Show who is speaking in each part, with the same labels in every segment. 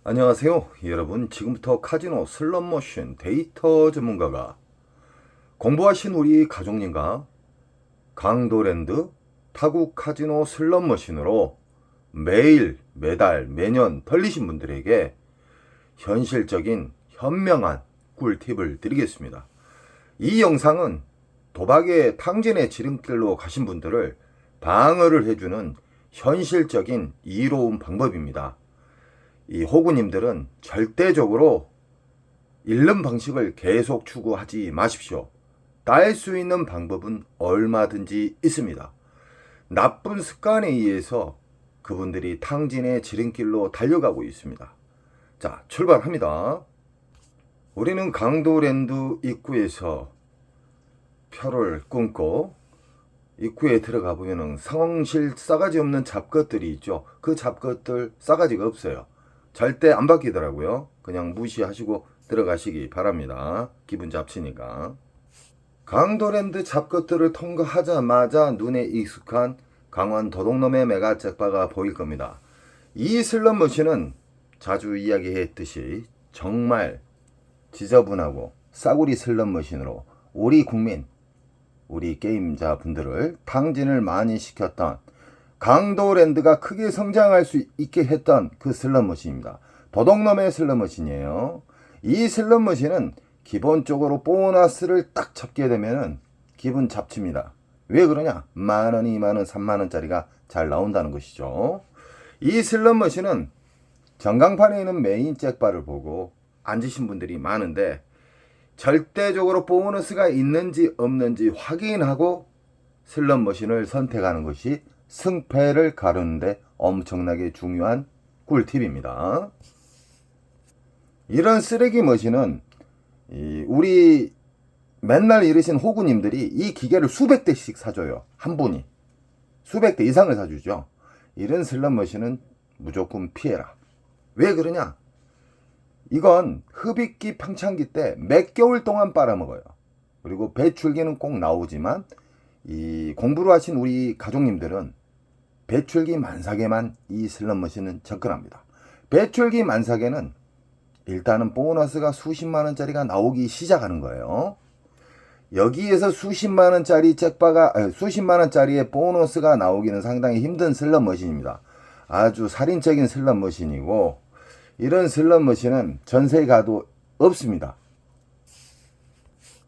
Speaker 1: 안녕하세요 여러분. 지금부터 카지노 슬롯머신 데이터 전문가가 공부하신 우리 가족님과 강도랜드 타국 카지노 슬롯머신으로 매일 매달 매년 털리신 분들에게 현실적인 현명한 꿀팁을 드리겠습니다. 이 영상은 도박의 탕진의 지름길로 가신 분들을 방어를 해주는 현실적인 이로운 방법입니다. 이 호구님들은 절대적으로 잃는 방식을 계속 추구하지 마십시오. 딸 수 있는 방법은 얼마든지 있습니다. 나쁜 습관에 의해서 그분들이 탕진의 지름길로 달려가고 있습니다. 자, 출발합니다. 우리는 강도랜드 입구에서 표를 끊고 입구에 들어가 보면은 상황실 싸가지 없는 잡것들이 있죠. 그 잡것들 싸가지가 없어요. 절대 안 바뀌더라고요. 그냥 무시하시고 들어가시기 바랍니다. 기분 잡치니까. 강도랜드 잡것들을 통과하자마자 눈에 익숙한 강원 도둑놈의 메가잭바가 보일 겁니다. 이 슬롯머신은 자주 이야기했듯이 정말 지저분하고 싸구리 슬롯머신으로 우리 국민, 우리 게임자 분들을 탕진을 많이 시켰던 강도랜드가 크게 성장할 수 있게 했던 그 슬롯머신입니다. 도둑놈의 슬롯머신이에요. 이 슬롯머신은 기본적으로 보너스를 딱 잡게 되면은 기분 잡칩니다. 왜 그러냐? 만원, 2만원, 3만원짜리가 잘 나온다는 것이죠. 이 슬롯머신은 전광판에 있는 메인 잭바를 보고 앉으신 분들이 많은데 절대적으로 보너스가 있는지 없는지 확인하고 슬롯머신을 선택하는 것이 승패를 가르는데 엄청나게 중요한 꿀팁입니다. 이런 쓰레기 머신은 우리 맨날 이러신 호구님들이 이 기계를 수백 대씩 사줘요. 한 분이 수백 대 이상을 사주죠. 이런 슬롯 머신은 무조건 피해라. 왜 그러냐? 이건 흡입기 평창기 때 몇 개월 동안 빨아먹어요. 그리고 배출기는 꼭 나오지만 이 공부를 하신 우리 가족님들은 배출기 만삭에만 이 슬롯머신은 접근합니다. 배출기 만삭에는 일단은 보너스가 수십만원짜리가 나오기 시작하는 거예요. 여기에서 수십만원짜리 수십만원짜리의 보너스가 나오기는 상당히 힘든 슬롯머신입니다. 아주 살인적인 슬롯머신이고 이런 슬롯머신은 전세에 가도 없습니다.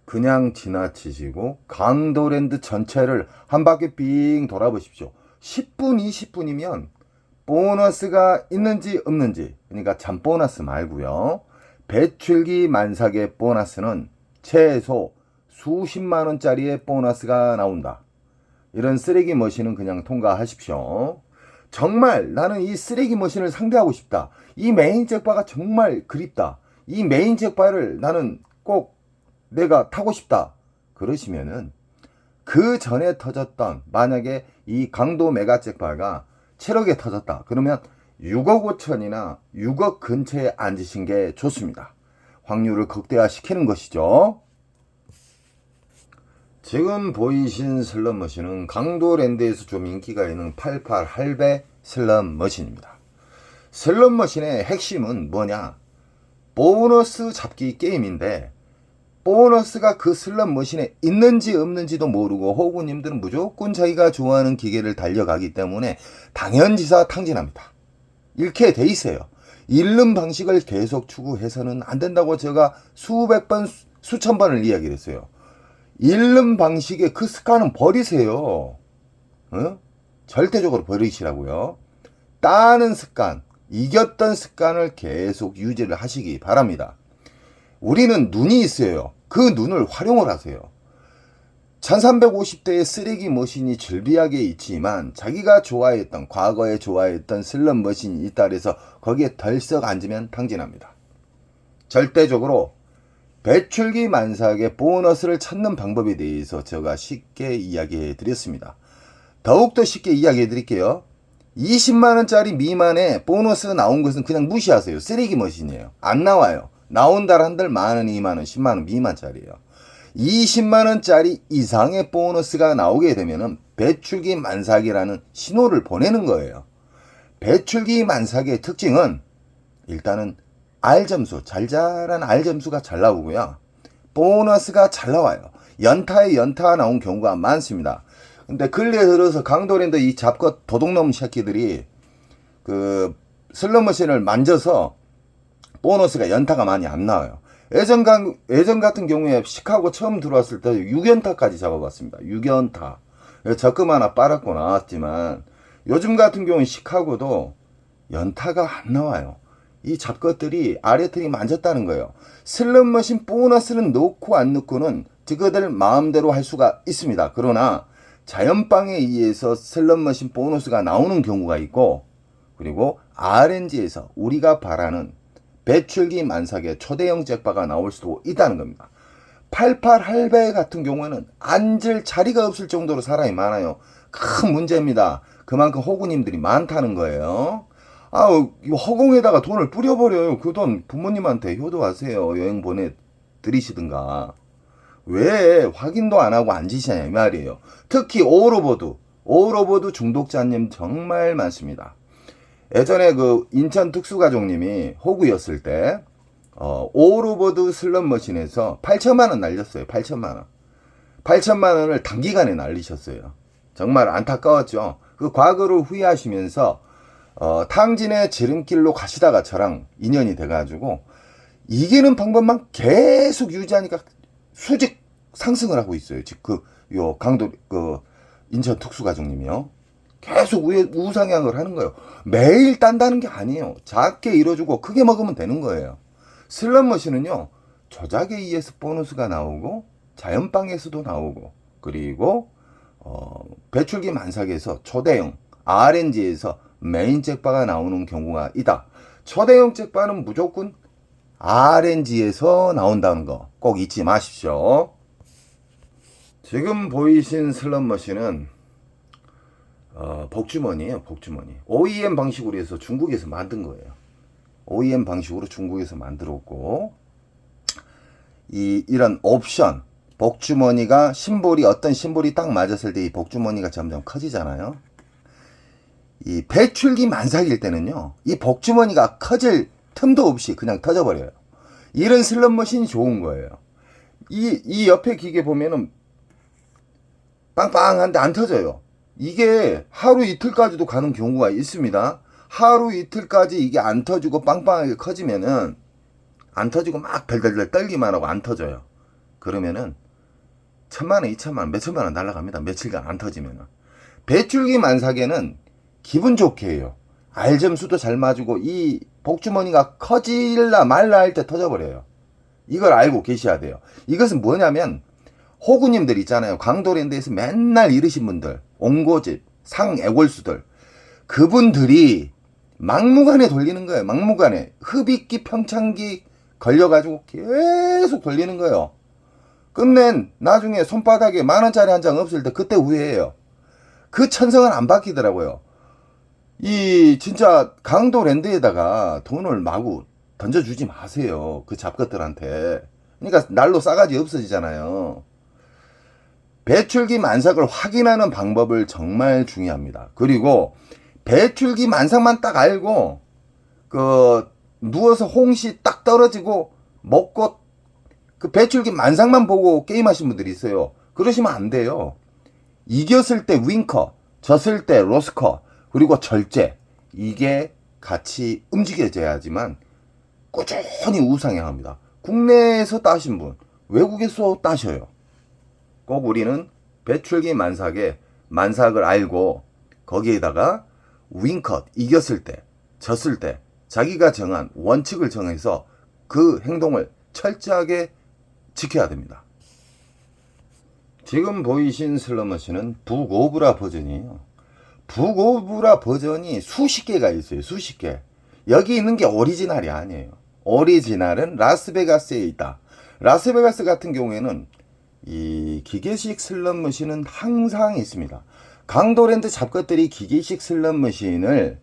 Speaker 1: 그냥 지나치시고 강도랜드 전체를 한 바퀴 빙 돌아보십시오. 10분, 20분이면 보너스가 있는지 없는지, 그러니까 잠보너스 말고요. 배출기 만삭의 보너스는 최소 수십만원짜리의 보너스가 나온다. 이런 쓰레기 머신은 그냥 통과하십시오. 정말 나는 이 쓰레기 머신을 상대하고 싶다. 이 메인 잭바가 정말 그립다. 이 메인 잭바를 나는 꼭 내가 타고 싶다. 그러시면은 그 전에 터졌던, 만약에 이 강도 메가 잭바가 7억에 터졌다. 그러면 6억 5천이나 6억 근처에 앉으신 게 좋습니다. 확률을 극대화시키는 것이죠. 지금 보이신 슬롯머신은 강도랜드에서 좀 인기가 있는 88 할배 슬롯머신입니다. 슬롯머신의 핵심은 뭐냐? 보너스 잡기 게임인데 보너스가 그 슬롯머신에 있는지 없는지도 모르고 호구님들은 무조건 자기가 좋아하는 기계를 달려가기 때문에 당연지사 탕진합니다. 이렇게 돼 있어요. 잃는 방식을 계속 추구해서는 안 된다고 제가 수백 번, 수천 번을 이야기를 했어요. 잃는 방식의 그 습관은 버리세요. 절대적으로 버리시라고요. 따는 습관, 이겼던 습관을 계속 유지를 하시기 바랍니다. 우리는 눈이 있어요. 그 눈을 활용을 하세요. 1350대의 쓰레기 머신이 즐비하게 있지만 자기가 좋아했던, 과거에 좋아했던 슬롯 머신이 있다 그래서 거기에 덜썩 앉으면 탕진합니다. 절대적으로 배출기 만삭의 보너스를 찾는 방법에 대해서 제가 쉽게 이야기해 드렸습니다. 더욱더 쉽게 이야기해 드릴게요. 20만원짜리 미만의 보너스 나온 것은 그냥 무시하세요. 쓰레기 머신이에요. 안 나와요. 나온다 한들 만원, 2만원, 10만원 미만짜리예요. 20만원짜리 이상의 보너스가 나오게 되면은 배출기 만삭이라는 신호를 보내는 거예요. 배출기 만삭의 특징은 일단은 R점수, 잘잘한 R점수가 잘 나오고요. 보너스가 잘 나와요. 연타에 연타가 나온 경우가 많습니다. 근데 근래에 들어서 강도랜드 이 잡것 도둑놈 새끼들이 그 슬롯머신을 만져서 보너스가 연타가 많이 안 나와요. 예전 같은 경우에 시카고 처음 들어왔을 때 6연타까지 잡아봤습니다. 6연타. 적금 하나 빨았고 나왔지만 요즘 같은 경우는 시카고도 연타가 안 나와요. 이 잡것들이 아래틀이 만졌다는 거예요. 슬롯머신 보너스는 넣고 안 넣고는 그들 마음대로 할 수가 있습니다. 그러나 자연방에 의해서 슬롯머신 보너스가 나오는 경우가 있고, 그리고 RNG에서 우리가 바라는 배출기 만삭의 초대형 잭바가 나올 수도 있다는 겁니다. 88 할배 같은 경우에는 앉을 자리가 없을 정도로 사람이 많아요. 큰 문제입니다. 그만큼 호구님들이 많다는 거예요. 허공에다가 돈을 뿌려버려요. 그 돈 부모님한테 효도하세요. 여행 보내드리시든가. 왜 확인도 안 하고 앉으시냐 이 말이에요. 특히 오로보드 중독자님 정말 많습니다. 예전에 그 인천 특수가족님이 호구였을 때 오로보드 슬롯머신에서 8천만 원 날렸어요. 8천만 원을 단기간에 날리셨어요. 정말 안타까웠죠. 그 과거를 후회하시면서 탕진의 지름길로 가시다가 저랑 인연이 돼가지고 이기는 방법만 계속 유지하니까 수직 상승을 하고 있어요. 지금 인천 특수가족님이요. 계속 우상향을 하는 거예요. 매일 딴다는 게 아니에요. 작게 이뤄주고 크게 먹으면 되는 거예요. 슬롯머신은요, 조작에 의해서 보너스가 나오고 자연방에서도 나오고, 그리고 배출기 만삭에서 초대형 RNG에서 메인 잭바가 나오는 경우가 있다. 초대형 잭바는 무조건 RNG에서 나온다는 거 꼭 잊지 마십시오. 지금 보이신 슬롯머신은 복주머니예요. 복주머니. OEM 방식으로 해서 중국에서 만든 거예요. OEM 방식으로 중국에서 만들었고, 이런 옵션, 복주머니가 어떤 심볼이 딱 맞았을 때 이 복주머니가 점점 커지잖아요. 이 배출기 만삭일 때는요, 이 복주머니가 커질 틈도 없이 그냥 터져버려요. 이런 슬롯머신이 좋은 거예요. 이 옆에 기계 보면은 빵빵한데 안 터져요. 이게 하루 이틀까지도 가는 경우가 있습니다. 하루 이틀까지 이게 안 터지고 빵빵하게 커지면은, 안 터지고 막 덜덜덜 떨기만 하고 안 터져요. 그러면은 1,000만원, 2,000만원, 몇천만원 날아갑니다. 며칠간 안 터지면은. 배출기 만삭에는 기분 좋게 해요. R점수도 잘 맞고 이 복주머니가 커질라 말라 할 때 터져버려요. 이걸 알고 계셔야 돼요. 이것은 뭐냐면 호구님들 있잖아요. 강도랜드에서 맨날 이르신 분들, 옹고집, 상애골수들, 그분들이 막무가내 돌리는 거예요. 막무가내. 흡입기, 평창기 걸려가지고 계속 돌리는 거예요. 끝낸 나중에 손바닥에 10,000원짜리 한 장 없을 때 그때 후회해요. 그 천성은 안 바뀌더라고요. 진짜 강도랜드에다가 돈을 마구 던져주지 마세요. 그 잡것들한테. 그러니까 날로 싸가지 없어지잖아요. 배출기 만삭을 확인하는 방법을 정말 중요합니다. 그리고 배출기 만삭만 딱 알고 누워서 홍시 딱 떨어지고 먹고 그 배출기 만삭만 보고 게임하신 분들이 있어요. 그러시면 안 돼요. 이겼을 때 윙커, 졌을 때 로스커, 그리고 절제, 이게 같이 움직여져야지만 꾸준히 우상향합니다. 국내에서 따신 분, 외국에서 따셔요. 꼭 우리는 배출기 만삭을 알고 거기에다가 윙컷, 이겼을 때, 졌을 때 자기가 정한 원칙을 정해서 그 행동을 철저하게 지켜야 됩니다. 지금 보이신 슬롯머신은 북오브라 버전이에요. 북오브라 버전이 수십 개가 있어요. 수십 개. 여기 있는 게 오리지널이 아니에요. 오리지널은 라스베가스에 있다. 라스베가스 같은 경우에는 이 기계식 슬롯머신은 항상 있습니다. 강도랜드 잡것들이 기계식 슬롯머신을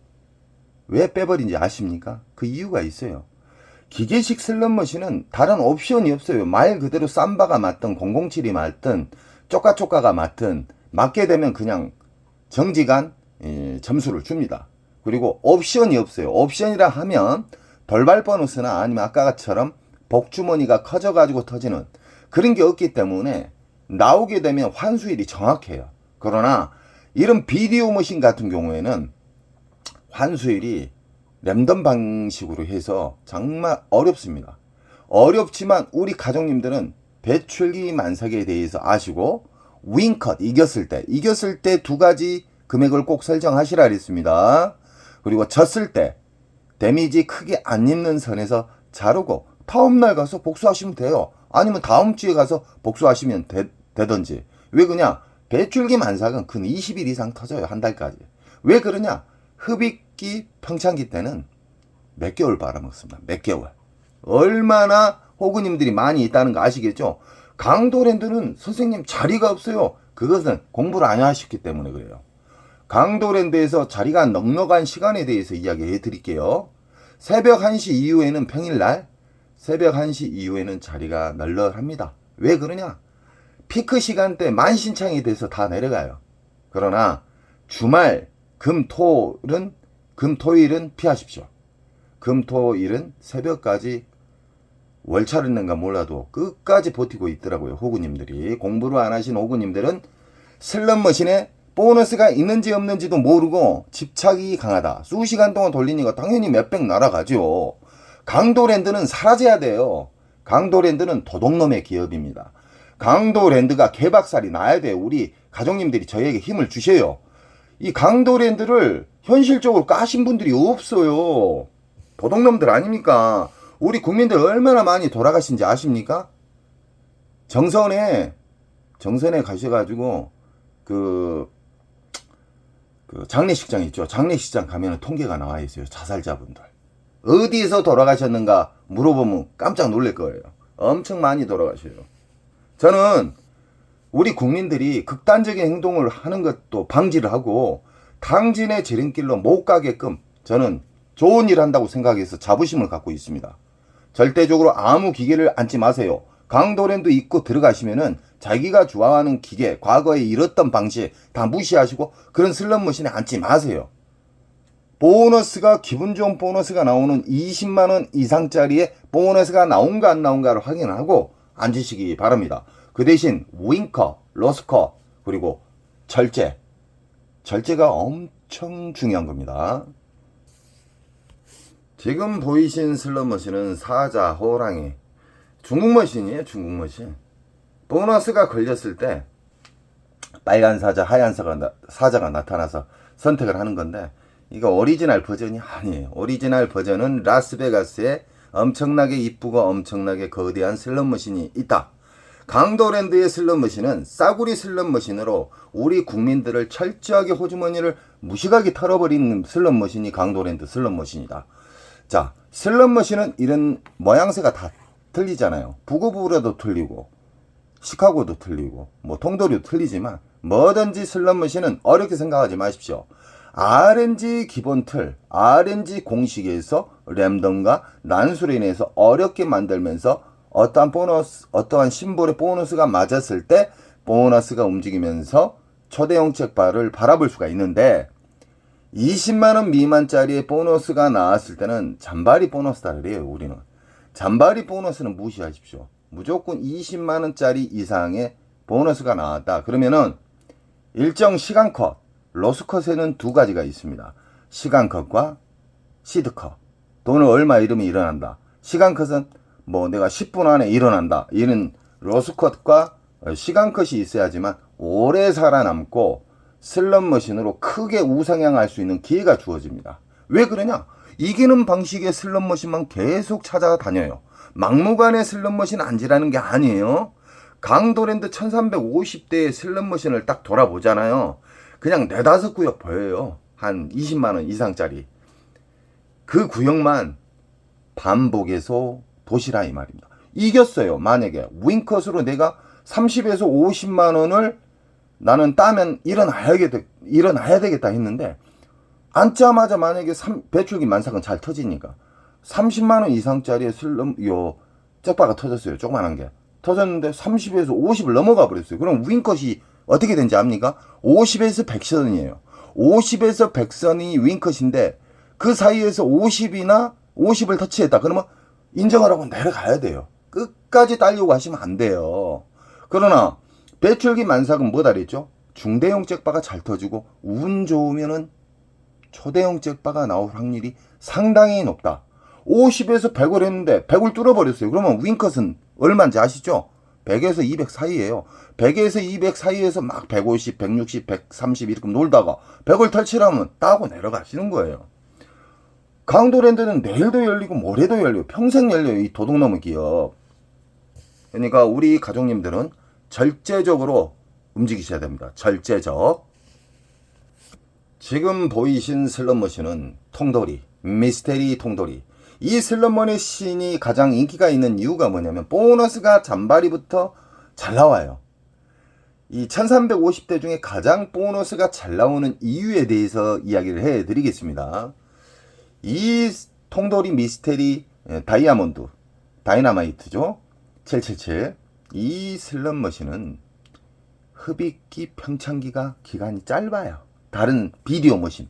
Speaker 1: 왜 빼버린지 아십니까? 그 이유가 있어요. 기계식 슬롯머신은 다른 옵션이 없어요. 말 그대로 삼바가 맞든 007이 맞든 쪼까쪼까가 맞든 맞게 되면 그냥 정지간 점수를 줍니다. 그리고 옵션이 없어요. 옵션이라 하면 돌발 보너스나 아니면 아까처럼 복주머니가 커져가지고 터지는 그런 게 없기 때문에 나오게 되면 환수율이 정확해요. 그러나 이런 비디오 머신 같은 경우에는 환수율이 랜덤 방식으로 해서 정말 어렵습니다. 어렵지만 우리 가족님들은 배출기 만삭에 대해서 아시고 윙컷 이겼을 때 두 가지 금액을 꼭 설정하시라 했습니다. 그리고 졌을 때 데미지 크게 안 입는 선에서 자르고 다음날 가서 복수하시면 돼요. 아니면 다음 주에 가서 복수하시면 되든지. 왜 그러냐? 배출기 만삭은 근 20일 이상 터져요. 한 달까지. 왜 그러냐? 흡입기 평창기 때는 몇 개월 빨아먹습니다. 몇 개월. 얼마나 호구님들이 많이 있다는 거 아시겠죠? 강도랜드는 선생님 자리가 없어요. 그것은 공부를 안 하셨기 때문에 그래요. 강도랜드에서 자리가 넉넉한 시간에 대해서 이야기해 드릴게요. 새벽 1시 이후에는 평일날 새벽 1시 이후에는 자리가 널널합니다. 왜 그러냐? 피크 시간대 만신창이 돼서 다 내려가요. 그러나 주말 금토일은 피하십시오. 금토일은 새벽까지 월차를 낸가 몰라도 끝까지 버티고 있더라고요. 호구님들이. 공부를 안 하신 호구님들은 슬롯머신에 보너스가 있는지 없는지도 모르고 집착이 강하다. 수시간 동안 돌리니까 당연히 몇백 날아가죠. 강도랜드는 사라져야 돼요. 강도랜드는 도둑놈의 기업입니다. 강도랜드가 개박살이 나야 돼요. 우리 가족님들이 저희에게 힘을 주셔요. 이 강도랜드를 현실적으로 까신 분들이 없어요. 도둑놈들 아닙니까? 우리 국민들 얼마나 많이 돌아가신지 아십니까? 정선에 가셔가지고 그 장례식장 있죠. 장례식장 가면은 통계가 나와 있어요. 자살자분들. 어디서 돌아가셨는가 물어보면 깜짝 놀랄 거예요. 엄청 많이 돌아가셔요. 저는 우리 국민들이 극단적인 행동을 하는 것도 방지를 하고 당진의 지름길로 못 가게끔 저는 좋은 일 한다고 생각해서 자부심을 갖고 있습니다. 절대적으로 아무 기계를 앉지 마세요. 강도랜드 입고 들어가시면은 자기가 좋아하는 기계, 과거에 잃었던 방식 다 무시하시고 그런 슬롯머신에 앉지 마세요. 보너스가 기분 좋은 보너스가 나오는 20만원 이상짜리의 보너스가 나온가 안 나온가를 확인하고 앉으시기 바랍니다. 그 대신 윙커, 로스커 그리고 절제가 엄청 중요한 겁니다. 지금 보이신 슬롯머신은 사자, 호랑이 중국머신이에요. 중국머신. 보너스가 걸렸을 때 빨간 사자, 하얀 사자가 나타나서 선택을 하는 건데 이거 오리지널 버전이 아니에요. 오리지널 버전은 라스베가스에 엄청나게 이쁘고 엄청나게 거대한 슬롯머신이 있다. 강도랜드의 슬롯머신은 싸구리 슬롯머신으로 우리 국민들을 철저하게 호주머니를 무식하게 털어버리는 슬롯머신이 강도랜드 슬롯머신이다. 자, 슬롯머신은 이런 모양새가 다 틀리잖아요. 부고부라도 틀리고 시카고도 틀리고 뭐 통도리도 틀리지만 뭐든지 슬롯머신은 어렵게 생각하지 마십시오. RNG 기본 틀, RNG 공식에서 랜덤과 난수로 인해서 어렵게 만들면서 어떠한 심볼의 보너스가 맞았을 때 보너스가 움직이면서 초대형 책발을 바라볼 수가 있는데 20만원 미만짜리의 보너스가 나왔을 때는 잔바리 보너스다 그래요. 우리는 잔바리 보너스는 무시하십시오. 무조건 20만원짜리 이상의 보너스가 나왔다. 그러면은 일정 시간컷, 로스컷에는 두 가지가 있습니다. 시간컷과 시드컷. 돈을 얼마 잃으면 일어난다. 시간컷은 뭐 내가 10분 안에 일어난다. 이는 로스컷과 시간컷이 있어야지만 오래 살아남고 슬롯머신으로 크게 우상향할 수 있는 기회가 주어집니다. 왜 그러냐? 이기는 방식의 슬롯머신만 계속 찾아다녀요. 막무가내 슬롯머신 앉으라는 게 아니에요. 강도랜드 1350대의 슬롯머신을 딱 돌아보잖아요. 그냥 4-5 구역 보여요. 한 20만원 이상짜리. 그 구역만 반복해서 보시라 이 말입니다. 이겼어요. 만약에 윙컷으로 내가 30에서 50만원을 나는 따면 일어나야 되겠다 했는데 앉자마자 만약에 배출기 만삭은 잘 터지니까 30만원 이상짜리의 잭바가 터졌어요. 조그만한 게 터졌는데 30에서 50을 넘어가 버렸어요. 그럼 윙컷이 어떻게 된지 압니까? 50에서 100선이에요. 50에서 100선이 윙컷인데 그 사이에서 50이나 50을 터치했다. 그러면 인정을 하고 내려가야 돼요. 끝까지 딸려고 하시면 안 돼요. 그러나 배출기 만삭은 뭐다 그랬죠? 중대형 잭바가 잘 터지고 운 좋으면은 초대형 잭바가 나올 확률이 상당히 높다. 50에서 100을 했는데 100을 뚫어버렸어요. 그러면 윙컷은 얼마인지 아시죠? 100에서 200 사이에요. 100에서 200 사이에서 막 150, 160, 130 이렇게 놀다가 100을 탈취하면 따고 내려가시는 거예요. 강도랜드는 내일도 열리고 모레도 열려요. 평생 열려요. 이 도둑놈의 기업. 그러니까 우리 가족님들은 절제적으로 움직이셔야 됩니다. 절제적. 지금 보이신 슬롯머신은 통돌이, 미스테리 통돌이. 이 슬롯머신이 가장 인기가 있는 이유가 뭐냐면 보너스가 잔바리부터 잘 나와요. 이 1350대 중에 가장 보너스가 잘 나오는 이유에 대해서 이야기를 해드리겠습니다. 이 통돌이 미스테리 다이아몬드, 다이너마이트죠. 777. 이 슬롯머신은 흡입기 평창기가 기간이 짧아요. 다른 비디오 머신.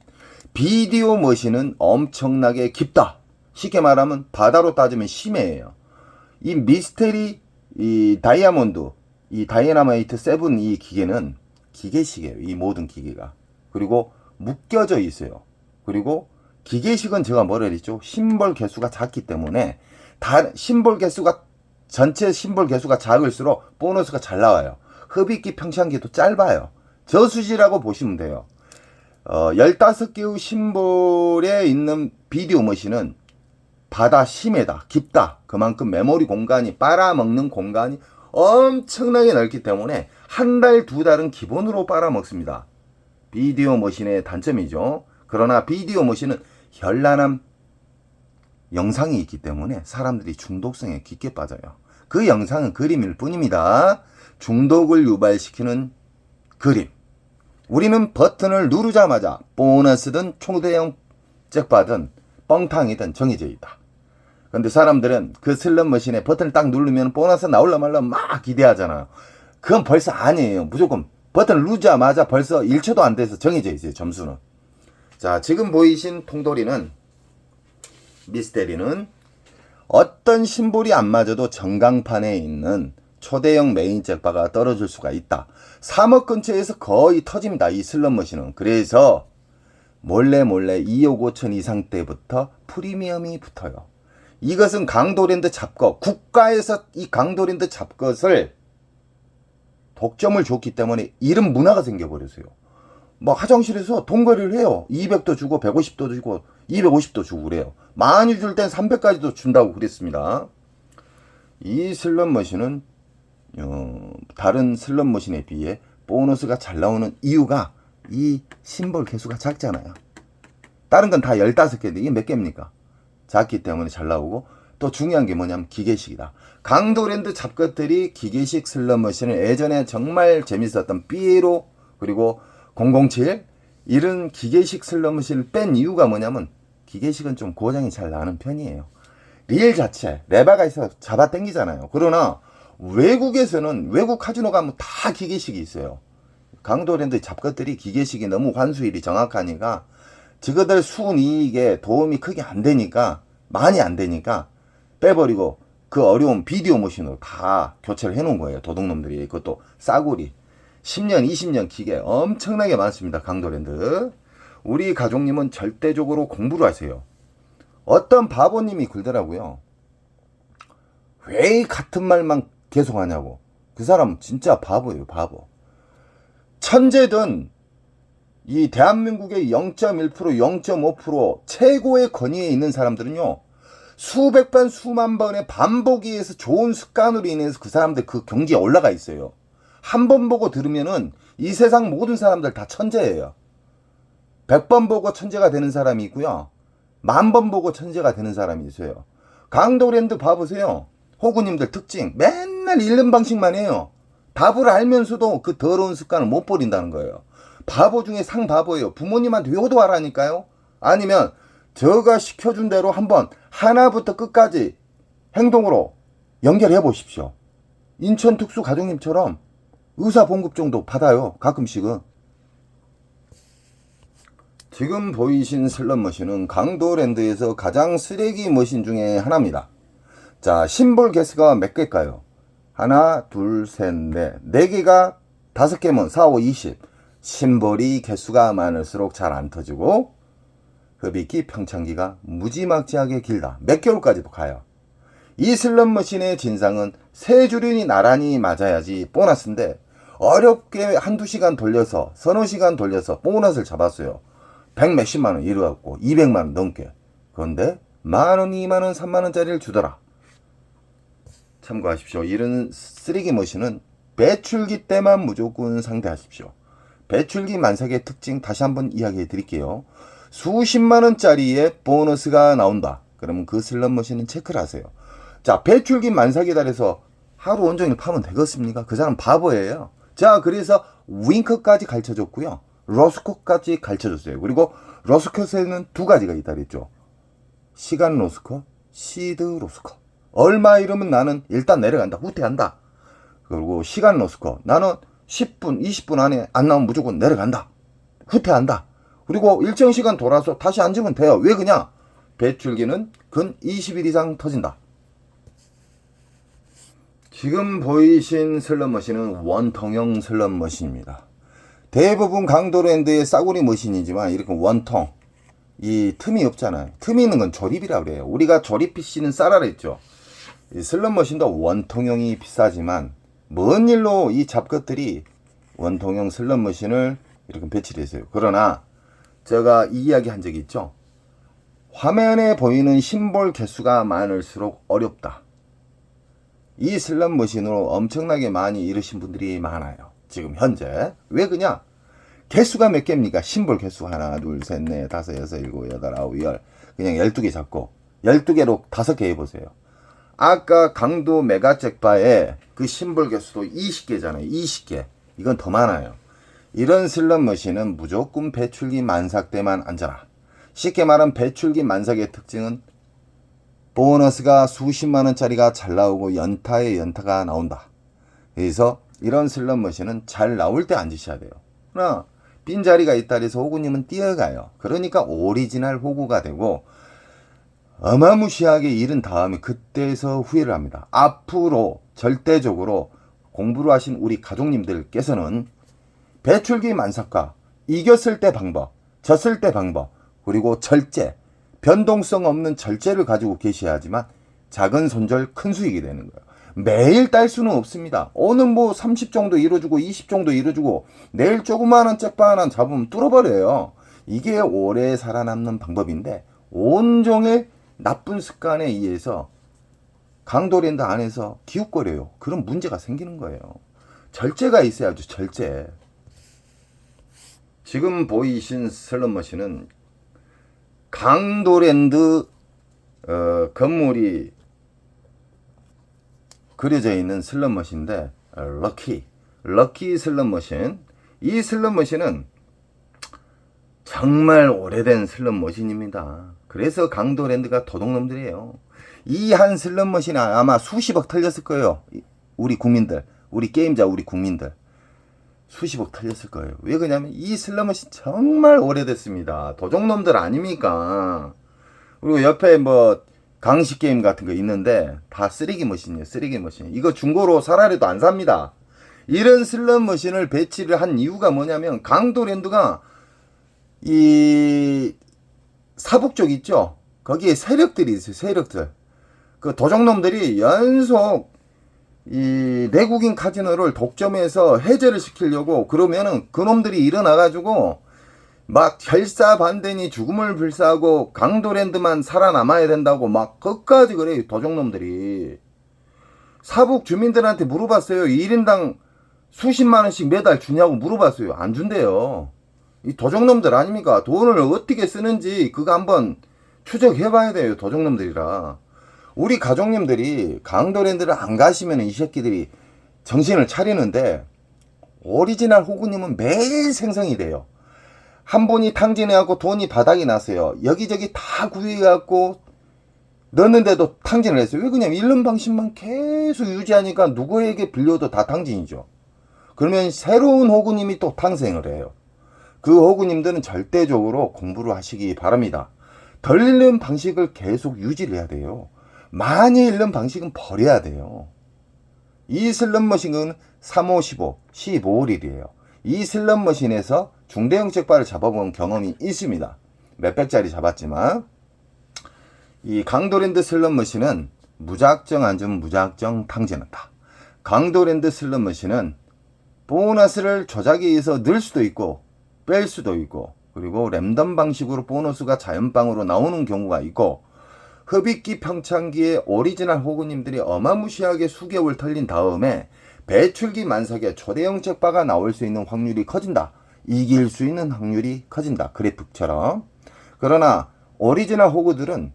Speaker 1: 비디오 머신은 엄청나게 깊다. 쉽게 말하면 바다로 따지면 심해예요. 이 미스테리, 이 다이아몬드, 이 다이너마이트 7 이 기계는 기계식이에요. 이 모든 기계가. 그리고 묶여져 있어요. 그리고 기계식은 제가 뭐라 그랬죠? 심볼 개수가 작기 때문에 심볼 개수가 전체 심볼 개수가 작을수록 보너스가 잘 나와요. 흡입기 평창기도 짧아요. 저수지라고 보시면 돼요. 15개의 심볼에 있는 비디오 머신은 바다 심해다, 깊다. 그만큼 메모리 공간이 빨아먹는 공간이 엄청나게 넓기 때문에 한 달, 두 달은 기본으로 빨아먹습니다. 비디오 머신의 단점이죠. 그러나 비디오 머신은 현란한 영상이 있기 때문에 사람들이 중독성에 깊게 빠져요. 그 영상은 그림일 뿐입니다. 중독을 유발시키는 그림. 우리는 버튼을 누르자마자 보너스든 초대형 잭바든 뻥탕이든 정해져 있다. 근데 사람들은 그 슬롯머신에 버튼을 딱 누르면 보너스 나올라 말라 막 기대하잖아요. 그건 벌써 아니에요. 무조건 버튼을 누르자마자 벌써 1초도 안 돼서 정해져 있어요. 점수는. 자, 지금 보이신 통돌이는 미스테리는 어떤 심볼이 안 맞아도 전광판에 있는 초대형 메인 잭바가 떨어질 수가 있다. 3억 근처에서 거의 터집니다. 이 슬롯머신은. 그래서 몰래 2억 5천 이상 때부터 프리미엄이 붙어요. 이것은 강도랜드 잡것, 국가에서 이 강도랜드 잡것을 독점을 줬기 때문에 이런 문화가 생겨버렸어요. 뭐 화장실에서 돈거리를 해요. 200도 주고 150도 주고 250도 주고 그래요. 많이 줄 땐 300까지도 준다고 그랬습니다. 이 슬롯머신은 다른 슬롯머신에 비해 보너스가 잘 나오는 이유가 이 심볼 개수가 작잖아요. 다른 건 다 15개인데 이게 몇 개입니까? 작기 때문에 잘 나오고, 또 중요한 게 뭐냐면 기계식이다. 강도랜드 잡것들이 기계식 슬롯머신을 예전에 정말 재밌었던 삐에로 그리고 007 이런 기계식 슬롯머신을 뺀 이유가 뭐냐면 기계식은 좀 고장이 잘 나는 편이에요. 릴 자체 레바가 있어서 잡아 당기잖아요. 그러나 외국에서는 외국 카지노 가면 다 기계식이 있어요. 강도랜드 잡것들이 기계식이 너무 환수율이 정확하니까 저거들 순이익에 도움이 크게 안 되니까, 많이 안 되니까 빼버리고 그 어려운 비디오 머신으로 다 교체를 해놓은 거예요. 도둑놈들이. 그것도 싸구리 10년 20년 기계 엄청나게 많습니다. 강도랜드. 우리 가족님은 절대적으로 공부를 하세요. 어떤 바보님이 굴더라고요. 왜 같은 말만 계속 하냐고. 그 사람 진짜 바보예요. 바보. 천재든 이 대한민국의 0.1%, 0.5% 최고의 권위에 있는 사람들은요, 수백 번, 수만 번의 반복에 의해서 좋은 습관으로 인해서 그 사람들 그 경지에 올라가 있어요. 한 번 보고 들으면은 이 세상 모든 사람들 다 천재예요. 100번 보고 천재가 되는 사람이 있고요. 10,000번 보고 천재가 되는 사람이 있어요. 강도랜드 봐보세요. 호구님들 특징. 맨날 잃는 방식만 해요. 답을 알면서도 그 더러운 습관을 못 버린다는 거예요. 바보 중에 상바보예요. 부모님한테 효도하라니까요. 아니면 제가 시켜준 대로 한번 하나부터 끝까지 행동으로 연결해 보십시오. 인천 특수 가족님처럼 의사 봉급 정도 받아요. 가끔씩은. 지금 보이신 슬롯머신은 강도랜드에서 가장 쓰레기 머신 중에 하나입니다. 자, 심볼 개수가 몇 개일까요? 하나, 둘, 셋, 넷. 4개가 5개면 4, 5, 20. 심볼이 개수가 많을수록 잘 안 터지고 흡입기, 평창기가 무지막지하게 길다. 몇 개월까지도 가요. 이 슬롯머신의 진상은 세 줄이 나란히 맞아야지 보너스인데 어렵게 한두 시간 돌려서 서너 시간 돌려서 보너스를 잡았어요. 100 몇십만 원 이래갖고 200만 원 넘게. 그런데 만원, 2만원, 3만원짜리를 주더라. 참고하십시오. 이런 쓰레기 머신은 배출기 때만 무조건 상대하십시오. 배출기 만삭의 특징 다시 한번 이야기해 드릴게요. 수십만원짜리의 보너스가 나온다. 그러면 그 슬롯 머신은 체크를 하세요. 자, 배출기 만삭에 달해서 하루 온종일 파면 되겠습니까? 그 사람 바보예요. 자, 그래서 윙크까지 가르쳐줬고요. 로스컷까지 가르쳐줬어요. 그리고 로스컷에는 두 가지가 있다 그랬죠. 시간 로스컷, 시드 로스컷. 얼마 이러면 나는 일단 내려간다. 후퇴한다. 그리고 시간 로스컷. 나는 10분, 20분 안에 안 나오면 무조건 내려간다. 후퇴한다. 그리고 일정 시간 돌아서 다시 앉으면 돼요. 왜 그냐? 배출기는 근 20일 이상 터진다. 지금 보이신 슬롯머신은 원통형 슬롯머신입니다. 대부분 강도랜드의 싸구리 머신이지만 이렇게 원통, 이 틈이 없잖아요. 틈이 있는 건 조립이라고 그래요. 우리가 조립 PC는 싸라 그랬죠. 이 슬롯머신도 원통형이 비싸지만 먼 일로 이 잡것들이 원통형 슬롯머신을 이렇게 배치를 했어요. 그러나 제가 이 이야기 한 적이 있죠. 화면에 보이는 심볼 개수가 많을수록 어렵다. 이 슬롯머신으로 엄청나게 많이 잃으신 분들이 많아요. 지금 현재. 왜 그냐? 개수가 몇 개입니까? 심볼 개수 하나, 둘, 셋, 넷, 다섯, 여섯, 일곱, 여덟, 아홉, 열. 그냥 12개 잡고 12개로 5개 해보세요. 아까 강도 메가잭바에 그 심볼 개수도 20개잖아요. 20개. 이건 더 많아요. 이런 슬롯머신은 무조건 배출기 만삭 때만 앉아라. 쉽게 말하면 배출기 만삭의 특징은 보너스가 수십만원짜리가 잘 나오고 연타에 연타가 나온다. 그래서 이런 슬롯머신은 잘 나올 때 앉으셔야 돼요. 그러나 빈자리가 있다 해서 호구님은 뛰어가요. 그러니까 오리지널 호구가 되고 어마무시하게 잃은 다음에 그때서 후회를 합니다. 앞으로 절대적으로 공부를 하신 우리 가족님들께서는 배출기 만삭과 이겼을 때 방법, 졌을 때 방법, 그리고 절제, 변동성 없는 절제를 가지고 계셔야지만 작은 손절 큰 수익이 되는 거예요. 매일 딸 수는 없습니다. 오늘 뭐 30 정도 이뤄주고 20 정도 이뤄주고 내일 조그마한 잭바 하나 잡으면 뚫어버려요. 이게 오래 살아남는 방법인데 온종일 나쁜 습관에 의해서 강도랜드 안에서 기웃거려요. 그런 문제가 생기는 거예요. 절제가 있어야죠. 절제. 지금 보이신 슬롯머신은 강도랜드 건물이 그려져 있는 슬롯머신인데 럭키 슬롯머신. 이 슬롯머신은 정말 오래된 슬롯머신입니다. 그래서 강도랜드가 도둑놈들이에요. 이 한 슬롯머신이 아마 수십억 털렸을 거예요. 우리 국민들, 우리 게임자, 우리 국민들 수십억 털렸을 거예요. 왜 그러냐면 이 슬롯머신 정말 오래됐습니다. 도둑놈들 아닙니까? 그리고 옆에 뭐 강식 게임 같은 거 있는데 다 쓰레기 머신이에요. 쓰레기 머신. 이거 중고로 사라리도 안 삽니다. 이런 슬롯 머신을 배치를 한 이유가 뭐냐면 강도랜드가 이 사북 쪽 있죠. 거기에 세력들이 있어요. 세력들. 그 도적놈들이 연속 이 내국인 카지노를 독점해서 해제를 시키려고 그러면은 그놈들이 일어나가지고 막 결사반대니 죽음을 불사하고 강도랜드만 살아남아야 된다고 막 끝까지 그래요. 도적놈들이. 사북 주민들한테 물어봤어요. 1인당 수십만원씩 매달 주냐고 물어봤어요. 안 준대요. 이 도적놈들 아닙니까? 돈을 어떻게 쓰는지 그거 한번 추적해봐야 돼요. 도적놈들이라. 우리 가족님들이 강도랜드를 안 가시면 이 새끼들이 정신을 차리는데 오리지널 호구님은 매일 생성이 돼요. 한 분이 탕진해갖고 돈이 바닥이 났어요. 여기저기 다 구해갖고 넣는데도 탕진을 했어요. 왜 그냥 잃는 방식만 계속 유지하니까 누구에게 빌려도 다 탕진이죠. 그러면 새로운 호구님이 또 탄생을 해요. 그 호구님들은 절대적으로 공부를 하시기 바랍니다. 덜 읽는 방식을 계속 유지를 해야 돼요. 많이 읽는 방식은 버려야 돼요. 이 슬롯머신은 3, 5, 15, 15일이에요. 이 슬롯머신에서 중대형 잭바를 잡아본 경험이 있습니다. 몇백짜리 잡았지만 이 강도랜드 슬롯머신은 무작정 앉으면 무작정 탕진한다. 강도랜드 슬롯머신은 보너스를 조작에 의해서 넣을 수도 있고 뺄 수도 있고, 그리고 랜덤 방식으로 보너스가 자연방으로 나오는 경우가 있고, 흡입기 평창기에 오리지널 호구님들이 어마무시하게 수개월 털린 다음에 배출기 만삭에 초대형 잭바가 나올 수 있는 확률이 커진다. 이길 수 있는 확률이 커진다. 그래프처럼. 그러나 오리지널 호구들은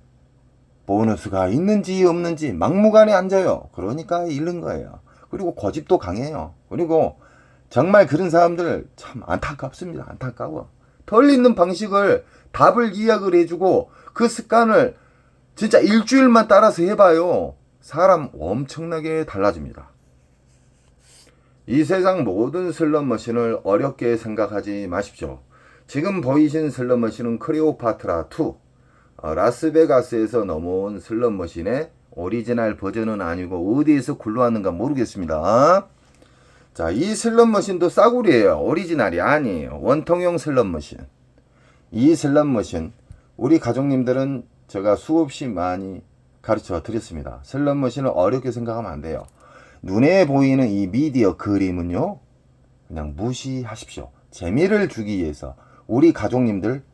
Speaker 1: 보너스가 있는지 없는지 막무가내 앉아요. 그러니까 잃는 거예요. 그리고 고집도 강해요. 그리고 정말 그런 사람들 참 안타깝습니다. 안타까워. 덜 있는 방식을 답을 이야기를 해주고 그 습관을 진짜 일주일만 따라서 해봐요. 사람 엄청나게 달라집니다. 이 세상 모든 슬롯머신을 어렵게 생각하지 마십시오. 지금 보이신 슬롯머신은 클레오파트라2, 라스베가스에서 넘어온 슬롯머신의 오리지널 버전은 아니고 어디에서 굴러왔는가 모르겠습니다. 자, 이 슬롯머신도 싸구려예요. 오리지널이 아니에요. 원통형 슬롯머신. 이 슬롯머신 우리 가족님들은 제가 수없이 많이 가르쳐 드렸습니다. 슬롯머신을 어렵게 생각하면 안 돼요. 눈에 보이는 이 미디어 그림은요, 그냥 무시하십시오. 재미를 주기 위해서 우리 가족님들,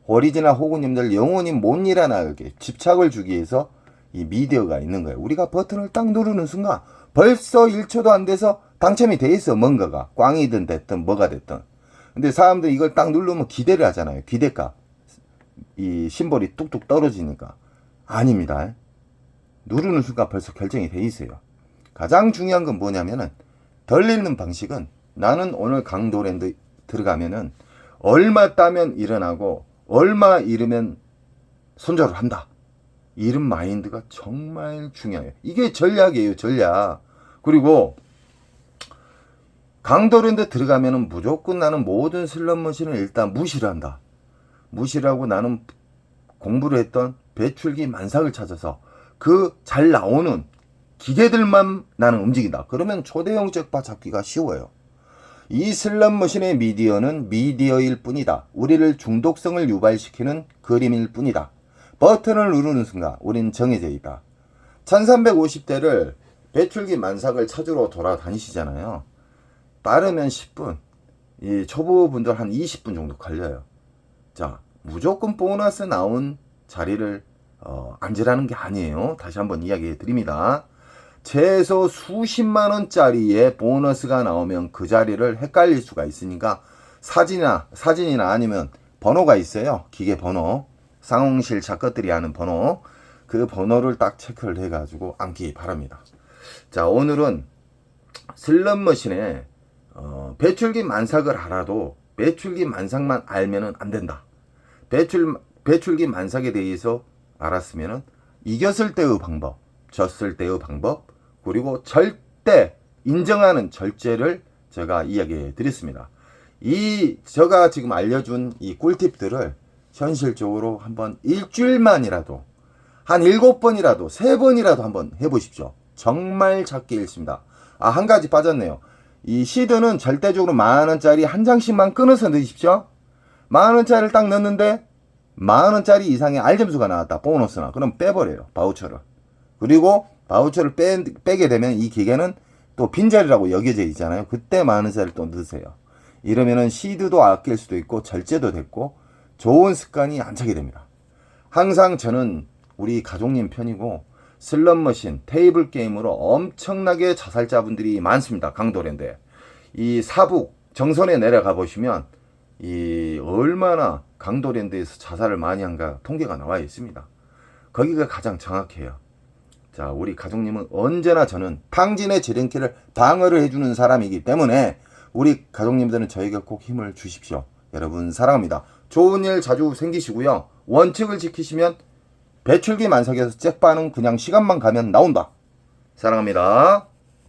Speaker 1: 오리지널 호구님들 영원히 못 일어나게 집착을 주기 위해서 이 미디어가 있는 거예요. 우리가 버튼을 딱 누르는 순간 벌써 1초도 안 돼서 당첨이 돼 있어. 뭔가가 꽝이든 됐든 뭐가 됐든. 근데 사람들이 이걸 딱 누르면 기대를 하잖아요. 기대값. 이 심볼이 뚝뚝 떨어지니까. 아닙니다. 누르는 순간 벌써 결정이 돼 있어요. 가장 중요한 건 뭐냐면은 덜 읽는 방식은 나는 오늘 강도랜드 들어가면은 얼마 따면 일어나고 얼마 잃으면 손절을 한다. 이런 마인드가 정말 중요해요. 이게 전략이에요. 전략. 그리고 강도랜드 들어가면은 무조건 나는 모든 슬롯머신을 일단 무시를 한다. 무시를 하고 나는 공부를 했던 배출기 만삭을 찾아서 그 잘 나오는 기계들만 나는 움직인다. 그러면 초대형 잭바 잡기가 쉬워요. 이 슬롯머신의 미디어는 미디어일 뿐이다. 우리를 중독성을 유발시키는 그림일 뿐이다. 버튼을 누르는 순간 우린 정해져 있다. 1350대를 배출기 만삭을 찾으러 돌아다니시잖아요. 빠르면 10분, 이 초보분들 한 20분 정도 걸려요. 자, 무조건 보너스 나온 자리를 앉으라는 게 아니에요. 다시 한번 이야기해 드립니다. 최소 수십만원짜리의 보너스가 나오면 그 자리를 헷갈릴 수가 있으니까 사진이나 아니면 번호가 있어요. 기계 번호. 상홍실 작가들이 하는 번호. 그 번호를 딱 체크를 해가지고 앉기 바랍니다. 자, 오늘은 슬롯머신에 배출기 만삭을 알아도 배출기 만삭만 알면은 안 된다. 배출기 만삭에 대해서 알았으면은 이겼을 때의 방법, 졌을 때의 방법, 그리고 절대 인정하는 절제를 제가 이야기해 드렸습니다. 제가 지금 알려준 이 꿀팁들을 현실적으로 한번 일주일만이라도 한 7번이라도 3번이라도 한번 해보십시오. 정말 작게 읽습니다. 한 가지 빠졌네요. 이 시드는 절대적으로 10,000원짜리 한 장씩만 끊어서 넣으십시오. 10,000원짜리를 딱 넣는데 10,000원짜리 이상의 알점수가 나왔다. 보너스나. 그럼 빼버려요. 바우처를. 그리고 바우처를 빼게 되면 이 기계는 또 빈자리라고 여겨져 있잖아요. 그때 10,000원짜리를 또 넣으세요. 이러면은 시드도 아낄 수도 있고 절제도 됐고 좋은 습관이 안 차게 됩니다. 항상 저는 우리 가족님 편이고 슬롯머신, 테이블 게임으로 엄청나게 자살자분들이 많습니다. 강도랜드에. 이 사북 정선에 내려가 보시면 이 얼마나 강도랜드에서 자살을 많이 한가 통계가 나와 있습니다. 거기가 가장 정확해요. 자, 우리 가족님은 언제나 저는 탕진의 지름길을 방어를 해주는 사람이기 때문에 우리 가족님들은 저에게 꼭 힘을 주십시오. 여러분 사랑합니다. 좋은 일 자주 생기시고요. 원칙을 지키시면 배출기 만삭에서 잭바는 그냥 시간만 가면 나온다. 사랑합니다.